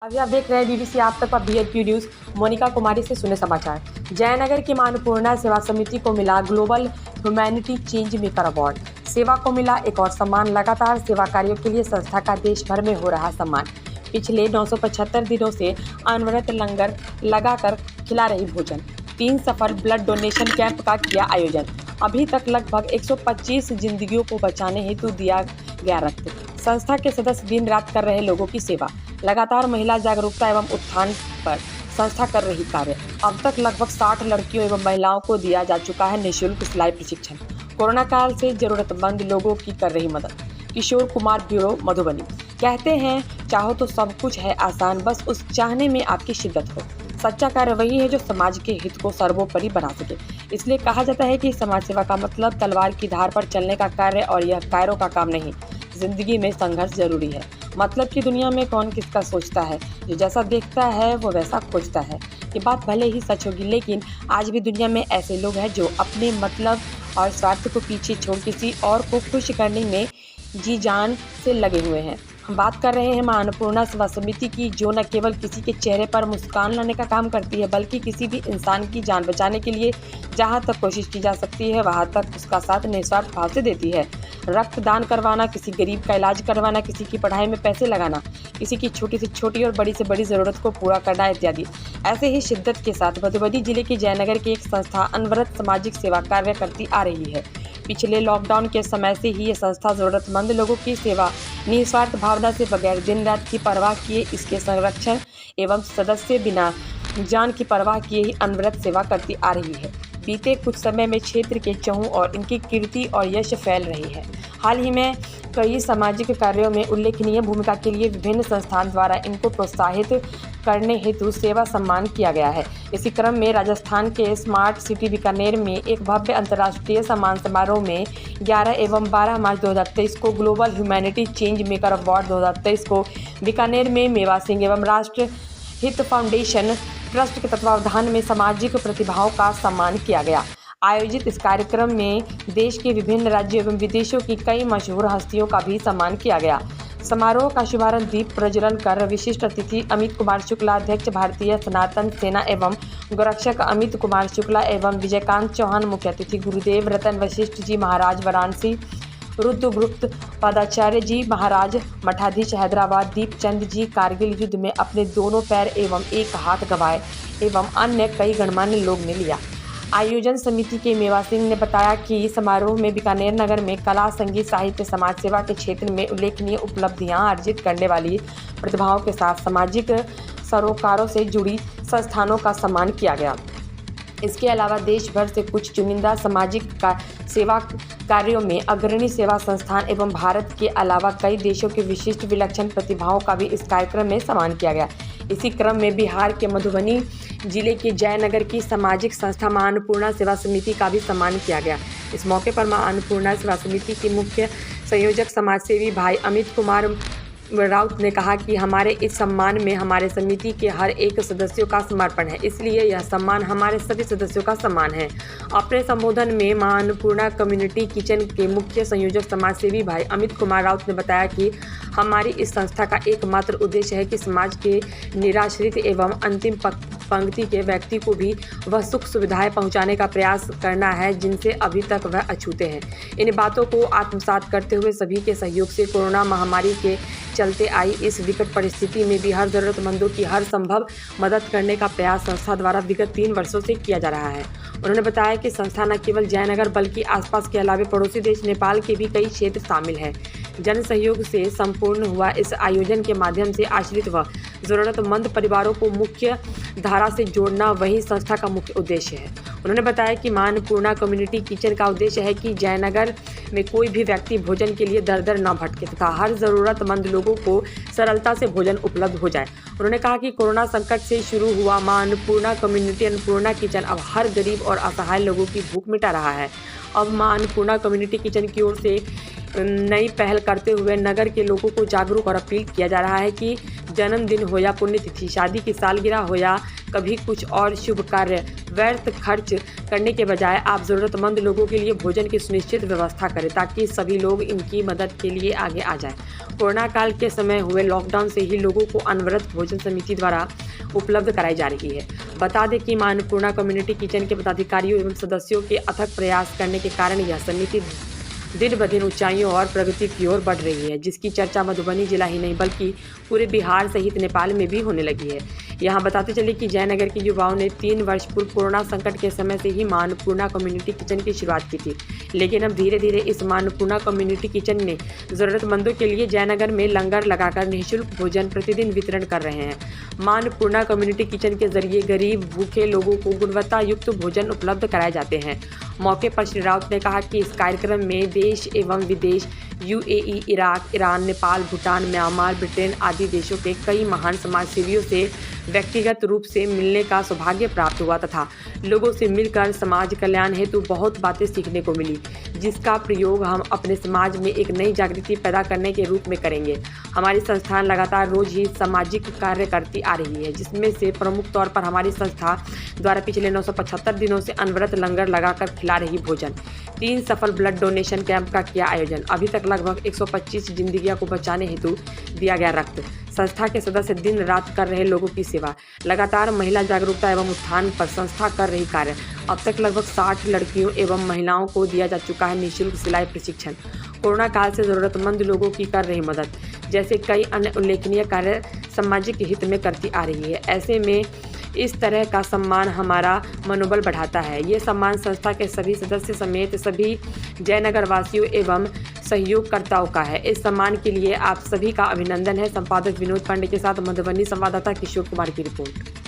अभी आप देख रहे हैं बीबीसी आप तक का BHP न्यूज। मोनिका कुमारी से सुने समाचार। जयनगर की अन्नपूर्णा सेवा समिति को मिला global humanity change maker award. सेवा को मिला एक और सम्मान। लगातार सेवा कार्यों के लिए संस्था का देश भर में हो रहा सम्मान। पिछले 975 दिनों से अनवरत लंगर लगाकर खिला रही भोजन। 3 सफल ब्लड डोनेशन कैंप का किया आयोजन। अभी तक लगभग 125 जिंदगियों को बचाने हेतु दिया गया रक्त। संस्था के सदस्य दिन रात कर रहे लोगों की सेवा। लगातार महिला जागरूकता एवं उत्थान पर संस्था कर रही कार्य। अब तक लगभग 60 लड़कियों एवं महिलाओं को दिया जा चुका है निःशुल्क सिलाई प्रशिक्षण। कोरोना काल से जरूरतमंद लोगों की कर रही मदद। किशोर कुमार, ब्यूरो, मधुबनी। कहते हैं चाहो तो सब कुछ है आसान, बस उस चाहने में आपकी शिद्दत हो। सच्चा कार्य वही है जो समाज के हित को सर्वोपरि बना सके। इसलिए कहा जाता है कि समाज सेवा का मतलब तलवार की धार पर चलने का कार्य और यह कायरों का काम नहीं। जिंदगी में संघर्ष जरूरी है। मतलब की दुनिया में कौन किसका सोचता है, जो जैसा देखता है वो वैसा खोजता है। ये बात भले ही सच होगी, लेकिन आज भी दुनिया में ऐसे लोग हैं जो अपने मतलब और स्वार्थ को पीछे छोड़ किसी और को खुश करने में जी जान से लगे हुए हैं। हम बात कर रहे हैं मां अन्नपूर्णा सेवा समिति की, जो न केवल किसी के चेहरे पर मुस्कान लाने का काम करती है, बल्कि किसी भी इंसान की जान बचाने के लिए जहां तक कोशिश की जा सकती है वहां तक उसका साथ निस्वार्थ भाव से देती है। रक्तदान करवाना, किसी गरीब का इलाज करवाना, किसी की पढ़ाई में पैसे लगाना, किसी की छोटी से छोटी और बड़ी से बड़ी ज़रूरत को पूरा करना इत्यादि। ऐसे ही शिद्दत के साथ मधुबनी जिले के जयनगर की एक संस्था अनवरत सामाजिक सेवा कार्य करती आ रही है। पिछले लॉकडाउन के समय से ही ये संस्था ज़रूरतमंद लोगों की सेवा निस्वार्थ भावना से बगैर दिन रात की परवाह किए इसके संरक्षण एवं सदस्य बिना जान की परवाह किए ही अनवरत सेवा करती आ रही है। बीते कुछ समय में क्षेत्र के चहुं और इनकी कीर्ति और यश फैल रही है। हाल ही में कई सामाजिक कार्यों में उल्लेखनीय भूमिका के लिए विभिन्न संस्थान द्वारा इनको प्रोत्साहित करने हेतु सेवा सम्मान किया गया है। इसी क्रम में राजस्थान के स्मार्ट सिटी बीकानेर में एक भव्य अंतर्राष्ट्रीय सम्मान समारोह में 11 एवं 12 मार्च 2023 को global humanity change maker award 2023 को बीकानेर में मेवा सिंह एवं राष्ट्र हित फाउंडेशन ट्रस्ट के तत्वावधान में सामाजिक प्रतिभाओं का सम्मान किया गया। आयोजित इस कार्यक्रम में देश के विभिन्न राज्यों एवं विदेशों की कई मशहूर हस्तियों का भी सम्मान किया गया। समारोह का शुभारंभ दीप प्रज्वलन कर विशिष्ट अतिथि अमित कुमार शुक्ला, अध्यक्ष भारतीय सनातन सेना एवं गोरक्षक अमित कुमार शुक्ला एवं विजयकांत चौहान, मुख्य अतिथि गुरुदेव रतन वशिष्ठ जी महाराज वाराणसी, रुद्रगुप्त पदाचार्य जी महाराज मठाधीश हैदराबाद, दीपचंद जी कारगिल युद्ध में अपने दोनों पैर एवं एक हाथ गंवाए एवं अन्य कई गणमान्य लोग ने लिया। आयोजन समिति के मेवा सिंह ने बताया कि समारोह में बीकानेर नगर में कला, संगीत, साहित्य, समाज सेवा के क्षेत्र में उल्लेखनीय उपलब्धियां अर्जित करने वाली प्रतिभाओं के साथ सामाजिक सरोकारों से जुड़ी संस्थानों का सम्मान किया गया। इसके अलावा देश भर से कुछ चुनिंदा सामाजिक सेवा कार्यों में अग्रणी सेवा संस्थान एवं भारत के अलावा कई देशों के विशिष्ट विलक्षण प्रतिभाओं का भी इस कार्यक्रम में सम्मान किया गया। इसी क्रम में बिहार के मधुबनी जिले के जयनगर की सामाजिक संस्था मां अन्नपूर्णा सेवा समिति का भी सम्मान किया गया। इस मौके पर मां अन्नपूर्णा सेवा समिति के मुख्य संयोजक समाजसेवी भाई अमित कुमार राउत ने कहा कि हमारे इस सम्मान में हमारे समिति के हर एक सदस्यों का समर्पण है, इसलिए यह सम्मान हमारे सभी सदस्यों का सम्मान है। अपने संबोधन में मां अन्नपूर्णा कम्युनिटी किचन के मुख्य संयोजक समाजसेवी भाई अमित कुमार राउत ने बताया कि हमारी इस संस्था का एकमात्र उद्देश्य है कि समाज के निराश्रित एवं अंतिम पंक्ति के व्यक्ति को भी वह सुख सुविधाएं पहुंचाने का प्रयास करना है जिनसे अभी तक वह अछूते हैं। इन बातों को आत्मसात करते हुए सभी के सहयोग से कोरोना महामारी के चलते आई इस विकट परिस्थिति में भी हर जरूरतमंदों की हर संभव मदद करने का प्रयास संस्था द्वारा विगत 3 वर्षों से किया जा रहा है। उन्होंने बताया कि संस्था न केवल जयनगर बल्कि आसपास के अलावा पड़ोसी देश नेपाल के भी कई क्षेत्र शामिल हैं। जन सहयोग से संपूर्ण हुआ इस आयोजन के माध्यम से आश्रित व जरूरतमंद परिवारों को मुख्य धारा से जोड़ना वही संस्था का मुख्य उद्देश्य है। उन्होंने बताया कि मां अन्नपूर्णा कम्युनिटी किचन का उद्देश्य है कि जयनगर में कोई भी व्यक्ति भोजन के लिए दर दर न भटके तथा हर जरूरतमंद लोगों को सरलता से भोजन उपलब्ध हो जाए। उन्होंने कहा कि कोरोना संकट से शुरू हुआ मां अन्नपूर्णा कम्युनिटी अन्नपूर्णा किचन अब हर गरीब और असहाय लोगों की भूख मिटा रहा है। अब मां अन्नपूर्णा कम्युनिटी किचन की ओर से नई पहल करते हुए नगर के लोगों को जागरूक और अपील किया जा रहा है कि जन्मदिन हो या पुण्यतिथि, शादी की सालगिरह हो या कभी कुछ और शुभ कार्य, व्यर्थ खर्च करने के बजाय आप ज़रूरतमंद लोगों के लिए भोजन की सुनिश्चित व्यवस्था करें ताकि सभी लोग इनकी मदद के लिए आगे आ जाएं। कोरोना काल के समय हुए लॉकडाउन से ही लोगों को अनवरत भोजन समिति द्वारा उपलब्ध कराई जा रही है। बता दें कि मां अन्नपूर्णा कम्युनिटी किचन के पदाधिकारियों एवं सदस्यों के अथक प्रयास करने के कारण यह समिति दिन ब दिन ऊंचाइयों और प्रगति की ओर बढ़ रही है, जिसकी चर्चा मधुबनी जिला ही नहीं बल्कि पूरे बिहार सहित नेपाल में भी होने लगी है। यहाँ बताते चले कि जयनगर के युवाओं ने 3 वर्ष पूर्व कोरोना संकट के समय से ही मां अन्नपूर्णा कम्युनिटी किचन की शुरुआत की थी, लेकिन अब धीरे धीरे इस मां अन्नपूर्णा कम्युनिटी किचन ने ज़रूरतमंदों के लिए जयनगर में लंगर लगाकर निःशुल्क भोजन प्रतिदिन वितरण कर रहे हैं। मां अन्नपूर्णा कम्युनिटी किचन के जरिए गरीब भूखे लोगों को गुणवत्ता युक्त भोजन उपलब्ध कराए जाते हैं। मौके पर श्री राउत ने कहा कि इस कार्यक्रम में देश एवं विदेश, UAE, Iraq, Iran, Nepal, Bhutan, Myanmar, Britain आदि देशों के कई महान समाजसेवियों से व्यक्तिगत रूप से मिलने का सौभाग्य प्राप्त हुआ तथा लोगों से मिलकर समाज कल्याण हेतु बहुत बातें सीखने को मिली, जिसका प्रयोग हम अपने समाज में एक नई जागृति पैदा करने के रूप में करेंगे। हमारी संस्थान लगातार रोज ही सामाजिक कार्य करती आ रही है, जिसमें से प्रमुख तौर पर हमारी संस्था द्वारा पिछले 975 दिनों से अनवरत लंगर लगाकर खिला रही भोजन, 3 सफल ब्लड डोनेशन कैंप का किया आयोजन, अभी तक लगभग 125 जिंदगियों को बचाने हेतु दिया गया रक्त, संस्था के सदस्य दिन रात कर रहे लोगों की सेवा, लगातार महिला जागरूकता एवं उत्थान पर संस्था कर रही कार्य। अब तक लगभग 60 लड़कियों एवं महिलाओं को दिया जा चुका है निःशुल्क सिलाई प्रशिक्षण। कोरोना काल से ज़रूरतमंद लोगों की कर रही मदद, जैसे कई अन्य उल्लेखनीय कार्य सामाजिक हित में करती आ रही है। ऐसे में इस तरह का सम्मान हमारा मनोबल बढ़ाता है। ये सम्मान संस्था के सभी सदस्य समेत सभी जयनगर वासियों एवं सहयोगकर्ताओं का है। इस सम्मान के लिए आप सभी का अभिनंदन है। संपादक विनोद पांडे के साथ मधुबनी संवाददाता किशोर कुमार की रिपोर्ट।